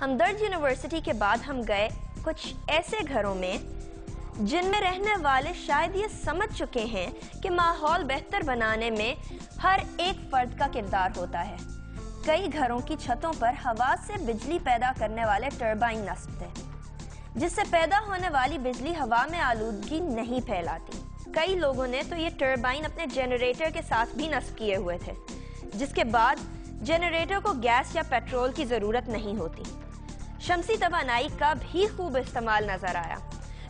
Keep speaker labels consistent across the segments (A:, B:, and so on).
A: ہمدرد university کے بعد ہم گئے کچھ ایسے گھروں میں جن میں رہنے والے شاید یہ سمجھ چکے ہیں کہ ماحول بہتر بنانے میں ہر ایک فرد کا کردار ہوتا ہے۔ کئی گھروں کی چھتوں پر ہوا سے بجلی پیدا کرنے والے ٹربائن نصب تھے، جس سے پیدا ہونے والی بجلی ہوا میں آلودگی نہیں پھیلاتی۔ کئی لوگوں نے تو یہ ٹربائن اپنے جنریٹر کے ساتھ بھی نصب کیے ہوئے تھے، جس کے بعد جنریٹر کو گیس یا پیٹرول کی ضرورت نہیں ہوتی۔ شمسی توانائی کا بھی خوب استعمال نظر آیا۔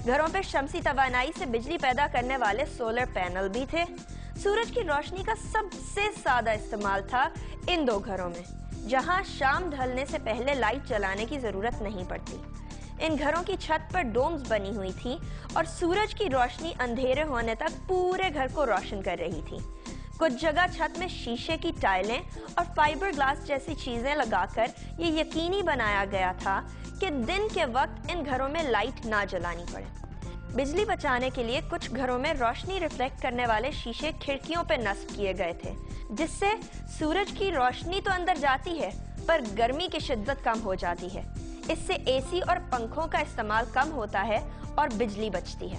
A: گھروں پہ شمسی توانائی سے بجلی پیدا کرنے والے سولر پینل بھی تھے۔ سورج کی روشنی کا سب سے زیادہ استعمال تھا ان دو گھروں میں، جہاں شام ڈھلنے سے پہلے لائٹ جلانے کی ضرورت نہیں پڑتی۔ ان گھروں کی چھت پر ڈومز بنی ہوئی تھی اور سورج کی روشنی اندھیرے ہونے تک پورے گھر کو روشن کر رہی تھی۔ کچھ جگہ چھت میں شیشے کی ٹائلیں اور فائبر گلاس جیسی چیزیں لگا کر یہ یقینی بنایا گیا تھا کہ دن کے وقت ان گھروں میں لائٹ نہ جلانی پڑے۔ بجلی بچانے کے لیے کچھ گھروں میں روشنی ریفلیکٹ کرنے والے شیشے کھڑکیوں پہ نصب کیے گئے تھے، جس سے سورج کی روشنی تو اندر جاتی ہے پر گرمی کی شدت کم ہو جاتی ہے۔ اس سے اے سی اور پنکھوں کا استعمال کم ہوتا ہے اور بجلی بچتی ہے۔